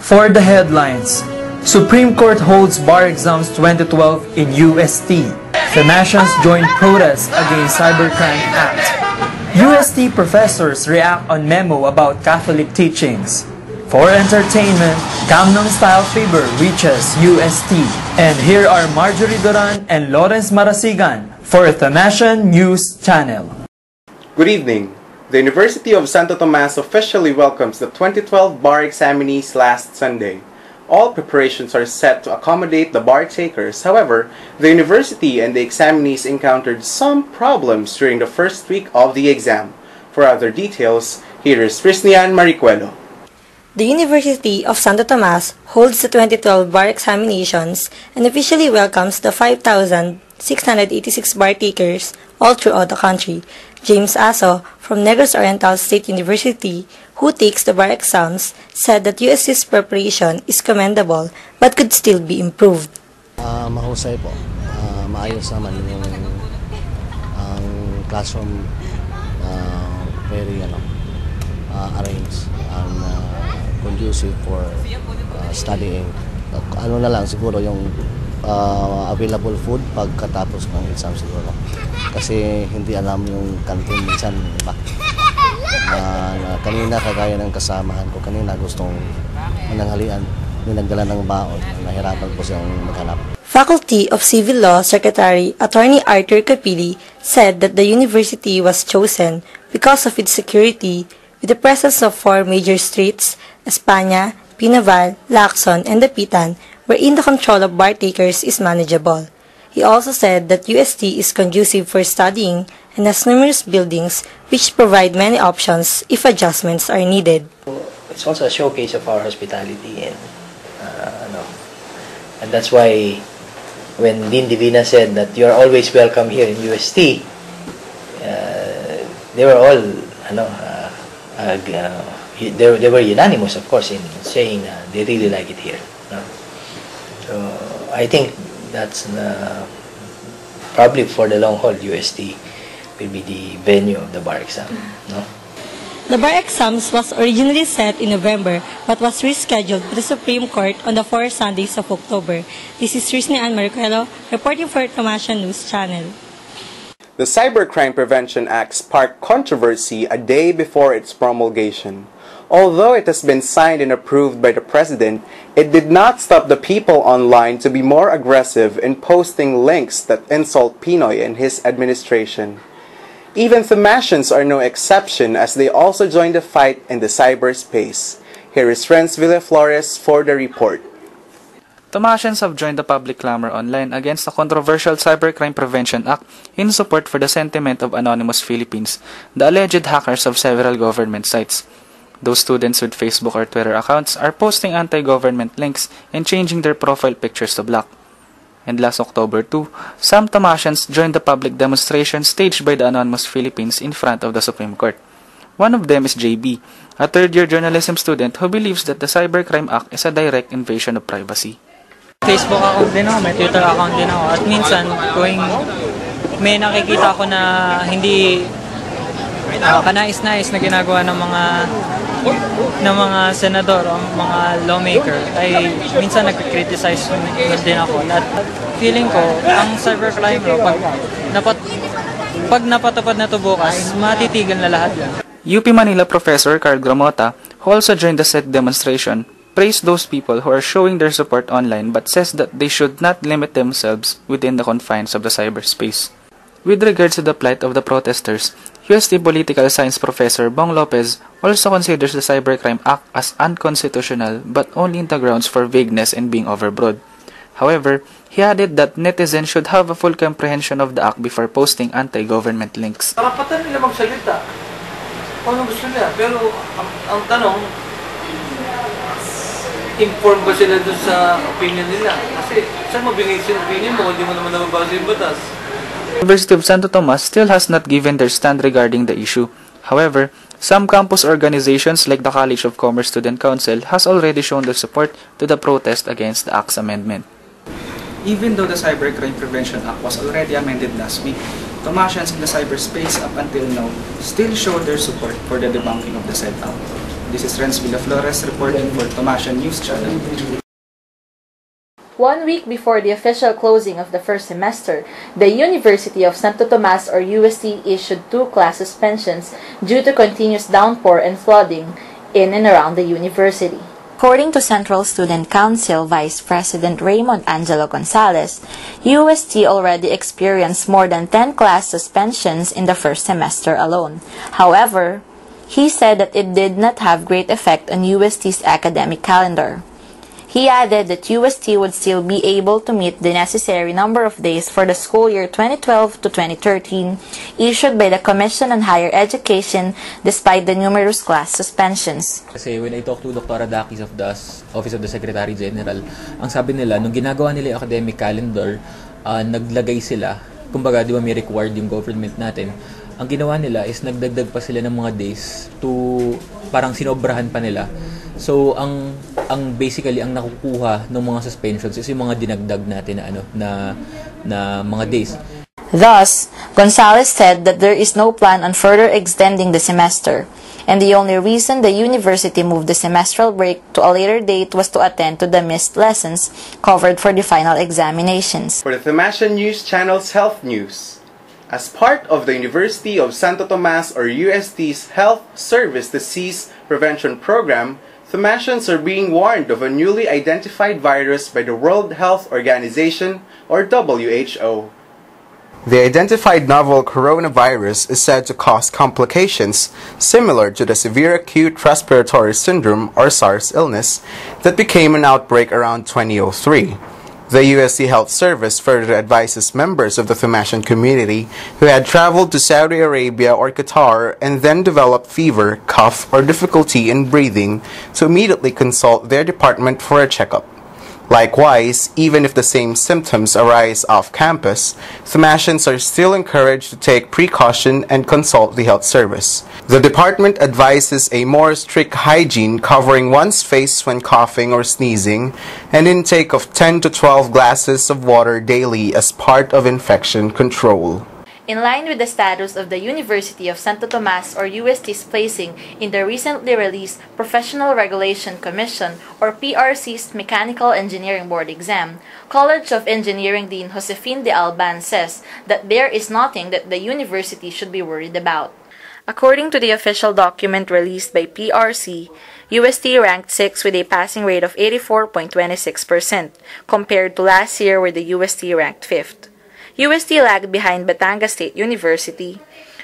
For the headlines, Supreme Court holds bar exams 2012 in UST. Thomasians join protest against Cybercrime Act. UST professors react on memo about Catholic teachings. For entertainment, Gangnam Style Fever reaches UST. And here are Marjorie Duran and LORENZ Marasigan for Thomasian News Channel. Good evening. The University of Santo Tomas officially welcomes the 2012 bar examinees last Sunday. All preparations are set to accommodate the bar takers. However, the university and the examinees encountered some problems during the first week of the exam. For other details, here is RHENNIE and MARICUELO. The University of Santo Tomas holds the 2012 bar examinations and officially welcomes the 5,686 bar takers all throughout the country. James Aso from Negros Oriental State University, who takes the bar exams, said that USC's preparation is commendable but could still be improved. Mahusay po. Maayos naman yung classroom, very arranged and conducive for studying. Ano na lang siguro yung available food pagkatapos ng exam siguro. Kasi hindi alam yung canteen minsan, diba? Kanina kagaya ng kasamahan ko, kanina gustong mananghalian, may nagdala ng baon, nahirapan po siyang maghanap. Faculty of Civil Law Secretary Attorney Arthur Capili said that the university was chosen because of its security with the presence of 4 major streets, España, Pinaval, Lacson, and Dapitan, wherein the control of bar takers is manageable. He also said that UST is conducive for studying and has numerous buildings which provide many options if adjustments are needed. It's also a showcase of our hospitality, and that's why when Dean Divina said that you're always welcome here in UST, they were all they were unanimous, of course, in saying they really like it here. So I think that's probably for the long haul, UST will be the venue of the bar exam. No? The bar exams was originally set in November but was rescheduled to the Supreme Court on the 4 Sundays of October. This is RISNIE and MARICUELO reporting for Thomasian News Channel. The Cybercrime Prevention Act sparked controversy a day before its promulgation. Although it has been signed and approved by the President, it did not stop the people online to be more aggressive in posting links that insult Pinoy and his administration. Even Thomasians are no exception as they also join the fight in the cyberspace. Here is Renz Flores for the report. Thomasians have joined the public clamor online against the controversial Cybercrime Prevention Act in support for the sentiment of Anonymous Philippines, the alleged hackers of several government sites. Those students with Facebook or Twitter accounts are posting anti-government links and changing their profile pictures to black. And last October 2, some Thomasians joined the public demonstration staged by the Anonymous Philippines in front of the Supreme Court. One of them is JB, a third-year journalism student who believes that the Cybercrime Act is a direct invasion of privacy. Facebook account din ako, may Twitter account din ako. At minsan, kung may nakikita ko na hindi kanais-nais na ginagawa ng mga senador o mga lawmaker, ay minsan nagkikriticize din ako. At feeling ko, ang cybercrime law, pag napatupad na ito bukas, matitigil na lahat yan. UP Manila Professor Carl Gramota, who also joined the said demonstration, praised those people who are showing their support online but says that they should not limit themselves within the confines of the cyberspace. With regards to the plight of the protesters, UST Political Science Professor Bong Lopez also considers the Cybercrime Act as unconstitutional but only in the grounds for vagueness and being overbroad. However, he added that netizens should have a full comprehension of the act before posting anti-government links. Karapatan nila magsalita kung ano gusto nila, pero ang tanong, inform ba sila doon sa opinion nila? Kasi saan mabingay sila opinion mo, hindi mo naman nababasa yung batas. The University of Santo Tomas still has not given their stand regarding the issue. However, some campus organizations like the College of Commerce Student Council has already shown their support to the protest against the Act's amendment. Even though the Cybercrime Prevention Act was already amended last week, Thomasians in the cyberspace up until now still show their support for the debunking of the said act. This is Renz Flores reporting for Thomasian News Channel. 1 week before the official closing of the first semester, the University of Santo Tomas or UST issued 2 class suspensions due to continuous downpour and flooding in and around the university. According to Central Student Council Vice President Raymond Angelo Gonzalez, UST already experienced more than 10 class suspensions in the first semester alone. However, he said that it did not have great effect on UST's academic calendar. He added that UST would still be able to meet the necessary number of days for the school year 2012 to 2013 issued by the Commission on Higher Education despite the numerous class suspensions. Kasi when I talked to Dr. Adakis of the Office of the Secretary General, ang sabi nila, nung ginagawa nila yung academic calendar, naglagay sila, kumbaga di ba may required yung government natin, ang ginawa nila is nagdagdag pa sila ng mga days to parang sinobrahan pa nila. So ang basically ang nakukuha ng mga suspensions is yung mga dinagdag natin na mga days. Thus, Gonzalez said that there is no plan on further extending the semester, and the only reason the university moved the semestral break to a later date was to attend to the missed lessons covered for the final examinations. For the Thomasian News Channel's Health News, as part of the University of Santo Tomas or UST's Health Service Disease Prevention Program, Thomasians are being warned of a newly identified virus by the World Health Organization or WHO. The identified novel coronavirus is said to cause complications similar to the severe acute respiratory syndrome or SARS illness that became an outbreak around 2003. The USC Health Service further advises members of the Thomasian community who had traveled to Saudi Arabia or Qatar and then developed fever, cough, or difficulty in breathing to immediately consult their department for a checkup. Likewise, even if the same symptoms arise off campus, Thomasians are still encouraged to take precaution and consult the health service. The department advises a more strict hygiene covering one's face when coughing or sneezing, and intake of 10 to 12 glasses of water daily as part of infection control. In line with the status of the University of Santo Tomas or UST's placing in the recently released Professional Regulation Commission or PRC's Mechanical Engineering Board exam, College of Engineering Dean Josefine de Alban says that there is nothing that the university should be worried about. According to the official document released by PRC, UST ranked 6th with a passing rate of 84.26% compared to last year where the UST ranked 5th. UST lagged behind Batangas State University,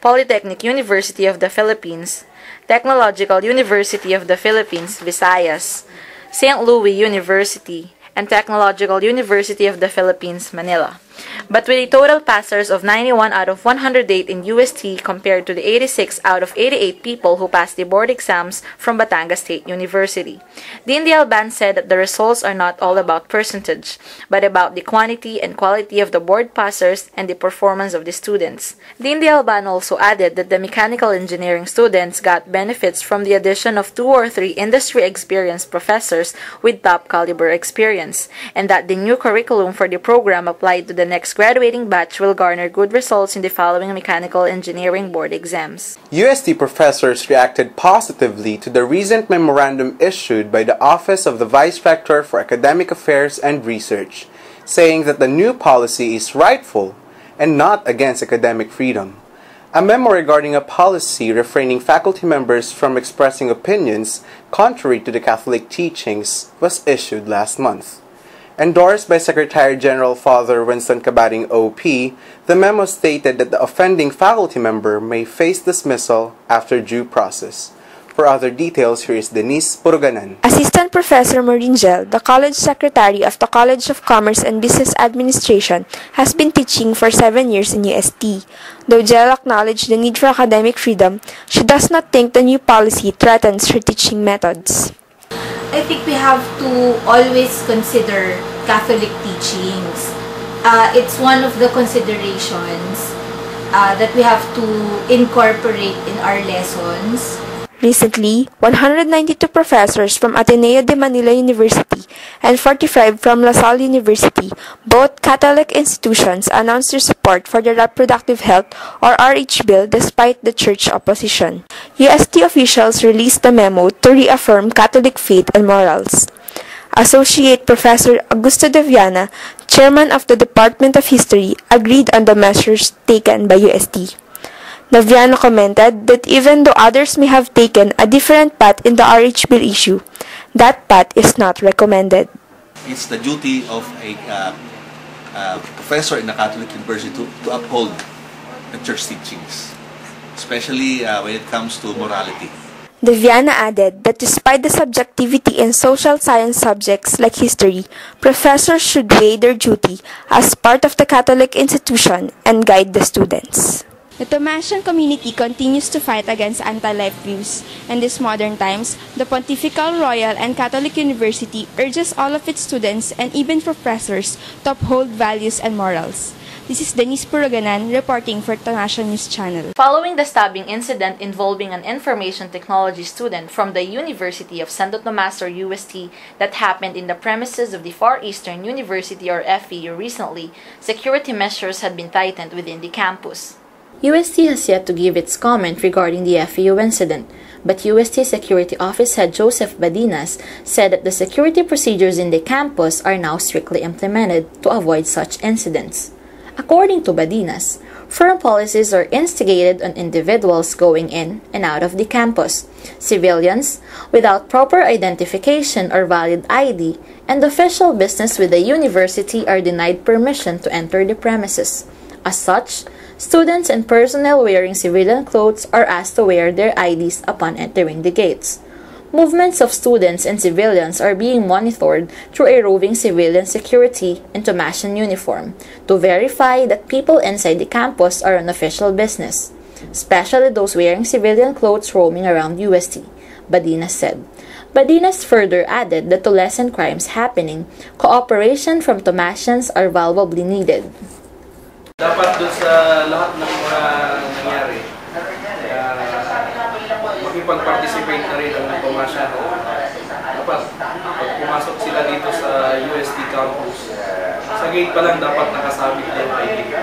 Polytechnic University of the Philippines, Technological University of the Philippines, Visayas, St. Louis University, and Technological University of the Philippines, Manila. But with a total passers of 91 out of 108 in UST compared to the 86 out of 88 people who passed the board exams from Batangas State University. Dean de Alban said that the results are not all about percentage, but about the quantity and quality of the board passers and the performance of the students. Dean de Alban also added that the mechanical engineering students got benefits from the addition of 2 or 3 industry-experienced professors with top-caliber experience, and that the new curriculum for the program applied to the next graduating batch will garner good results in the following Mechanical Engineering Board exams. UST professors reacted positively to the recent memorandum issued by the Office of the Vice Rector for Academic Affairs and Research, saying that the new policy is rightful and not against academic freedom. A memo regarding a policy refraining faculty members from expressing opinions contrary to the Catholic teachings was issued last month. Endorsed by Secretary General Father Winston Cabating OP, the memo stated that the offending faculty member may face dismissal after due process. For other details, here is Denise Purugganan. Assistant Professor MARJORIE, the College Secretary of the College of Commerce and Business Administration, has been teaching for 7 years in UST. Though JEL acknowledged the need for academic freedom, she does not think the new policy threatens her teaching methods. I think we have to always consider Catholic teachings. It's one of the considerations that we have to incorporate in our lessons. Recently, 192 professors from Ateneo de Manila University and 45 from La Salle University, both Catholic institutions, announced their support for the Reproductive Health or RH bill despite the church opposition. UST officials released a memo to reaffirm Catholic faith and morals. Associate Professor Augusto de Viana, chairman of the Department of History, agreed on the measures taken by UST. Naviano commented that even though others may have taken a different path in the RH bill issue, that path is not recommended. It's the duty of a professor in a Catholic university to uphold the church teachings, especially when it comes to morality. Deviana added that despite the subjectivity in social science subjects like history, professors should weigh their duty as part of the Catholic institution and guide the students. The Thomasian community continues to fight against anti-life views. In these modern times, the Pontifical, Royal, and Catholic University urges all of its students and even professors to uphold values and morals. This is Denise PURUGGANAN reporting for Thomasian News Channel. Following the stabbing incident involving an information technology student from the University of Santo Tomas or UST that happened in the premises of the Far Eastern University or FEU recently, security measures had been tightened within the campus. UST has yet to give its comment regarding the FEU incident, but UST Security Office Head Joseph Badinas said that the security procedures in the campus are now strictly implemented to avoid such incidents. According to Badinas, firm policies are instigated on individuals going in and out of the campus, civilians without proper identification or valid ID, and official business with the university are denied permission to enter the premises. As such, students and personnel wearing civilian clothes are asked to wear their IDs upon entering the gates. Movements of students and civilians are being monitored through a roving civilian security in Thomasian uniform to verify that people inside the campus are on official business, especially those wearing civilian clothes roaming around UST, Badinas said. Badinas further added that to lessen crimes happening, cooperation from Thomasians are valuably needed. Dapat doon sa lahat ng mga nangyari, makipag-participate na rin ang Thomasian. Dapat pag pumasok sila dito sa UST campus, sa gate pa lang dapat nakasabit na yung ID.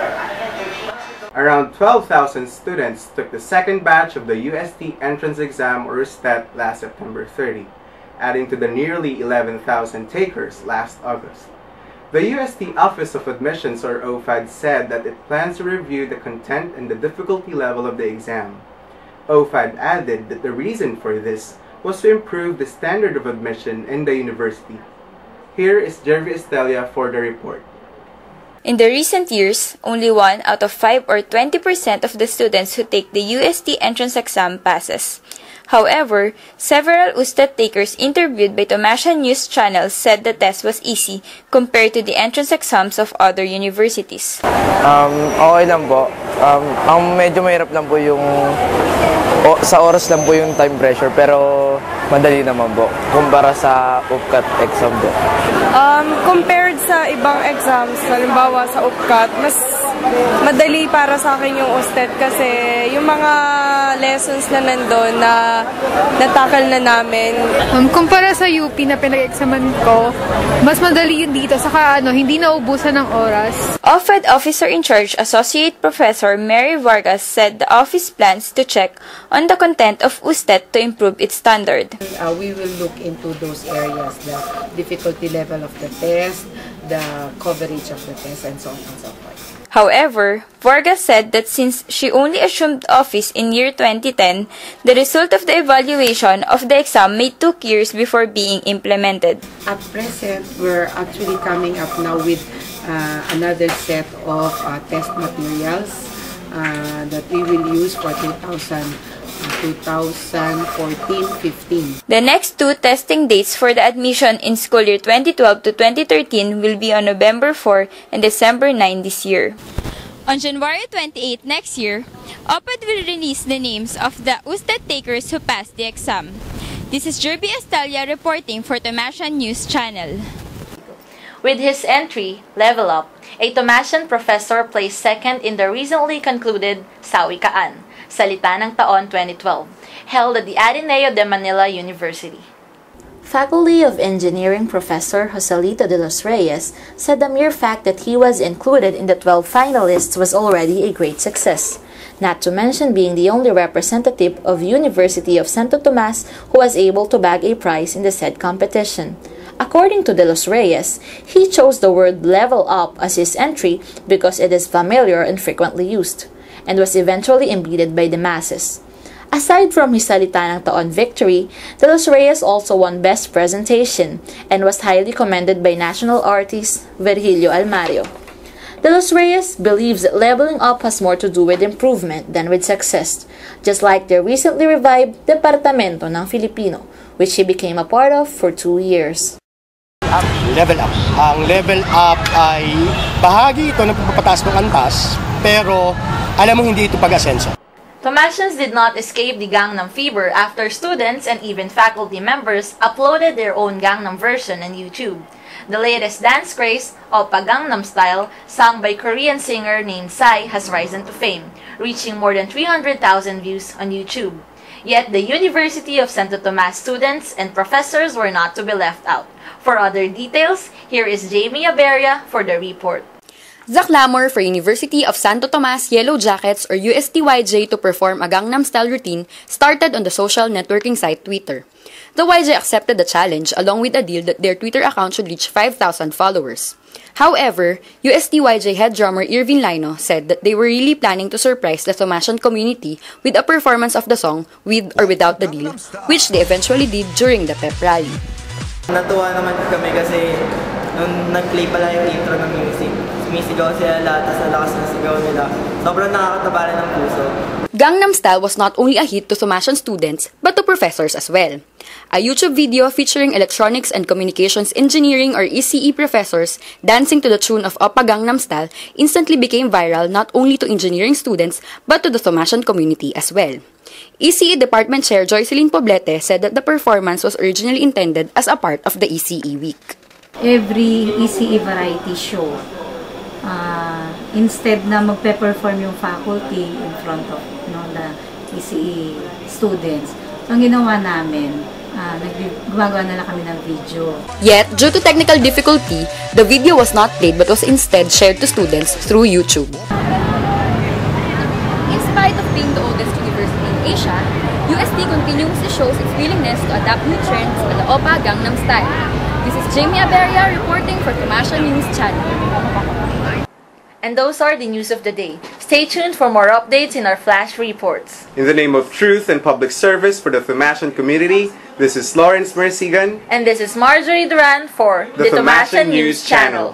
Around 12,000 students took the second batch of the UST entrance exam or STET last September 30, adding to the nearly 11,000 takers last August. The UST Office of Admissions or OFAD said that it plans to review the content and the difficulty level of the exam. OFAD added that the reason for this was to improve the standard of admission in the university. Here is GERVIE ESTELLA for the report. In the recent years, only 1 out of 5 or 20% of the students who take the UST entrance exam passes. However, several USTET takers interviewed by Thomasian News Channel said the test was easy compared to the entrance exams of other universities. Okay lang po. Ang medyo mahirap lang po yung sa oras lang po yung time pressure pero madali naman po kumpara sa UPCAT exam po. Compared sa ibang exams, halimbawa sa UPCAT, mas madali para sa akin yung USTET kasi yung mga lessons na nandun na natakal na namin. Kumpara sa UP na pinag-examan ko, mas madali yun dito. Saka hindi naubusan ng oras. OFAD Officer in Charge Associate Professor Mary Vargas said the office plans to check on the content of USTET to improve its standard. We will look into those areas, the difficulty level of the test, the coverage of the test, and so on and so forth. However, Vargas said that since she only assumed office in year 2010, the result of the evaluation of the exam may took years before being implemented. At present, we're actually coming up now with another set of test materials that we will use for 2014-15. The next 2 testing dates for the admission in school year 2012 to 2013 will be on November 4 and December 9 this year. On January 28 next year, OPAD will release the names of the USTET takers who passed the exam. This is GERVIE ESTELLA reporting for Thomasian News Channel. With his entry, Level Up, a Thomasian professor placed second in the recently concluded Sawikaan, Salita ng Taon 2012, held at the Ateneo de Manila University. Faculty of Engineering Professor Joselito de los Reyes said the mere fact that he was included in the 12 finalists was already a great success, not to mention being the only representative of University of Santo Tomas who was able to bag a prize in the said competition. According to de los Reyes, he chose the word level up as his entry because it is familiar and frequently used, and was eventually embedded by the masses. Aside from his Salita ng Taon victory, de los Reyes also won Best Presentation and was highly commended by national artist Virgilio Almario. De los Reyes believes that leveling up has more to do with improvement than with success, just like the recently revived Departamento ng Filipino, which he became a part of for 2 years. Level up. Ang level up ay bahagi ito ng pagpapataas ng antas, pero alam mo hindi ito pag-asenso. Thomasians did not escape the Gangnam fever after students and even faculty members uploaded their own Gangnam version on YouTube. The latest dance craze, Oppa Gangnam Style, sung by Korean singer named Psy, has risen to fame, reaching more than 300,000 views on YouTube. Yet, the University of Santo Tomas students and professors were not to be left out. For other details, here is Jamie ABERIA for the report. The clamor for University of Santo Tomas Yellow Jackets or UST-YJ to perform a Gangnam Style routine started on the social networking site Twitter. The YJ accepted the challenge along with a deal that their Twitter account should reach 5,000 followers. However, UST-YJ head drummer Irvin Lino said that they were really planning to surprise the Thomasian community with a performance of the song with or without the deal, which they eventually did during the pep rally. Natuwa naman kami kasi nung nag-play pala yung intro ng music, sumisigaw sila lahat sa lakas ng sigaw nila. Sobrang nakakatabala ng puso. Gangnam Style was not only a hit to Thomasian students, but to professors as well. A YouTube video featuring Electronics and Communications Engineering or ECE professors dancing to the tune of Oppa Gangnam Style instantly became viral not only to engineering students, but to the Thomasian community as well. ECE Department Chair Joycelyn Poblete said that the performance was originally intended as a part of the ECE week. Every ECE variety show, instead na magpe-perform yung faculty in front of the ECE students, ang ginawa namin, gumagawa na lang kami ng video. Yet, due to technical difficulty, the video was not played but was instead shared to students through YouTube. In spite of being the oldest university in Asia, UST continuously shows its willingness to adapt new trends to the Oppa Gangnam Style. This is Jamie ABERIA reporting for Thomasian News Channel. And those are the news of the day. Stay tuned for more updates in our flash reports. In the name of truth and public service for the Thomasian community, this is LORENZ. And this is Marjorie Duran for the Thomasian News Channel.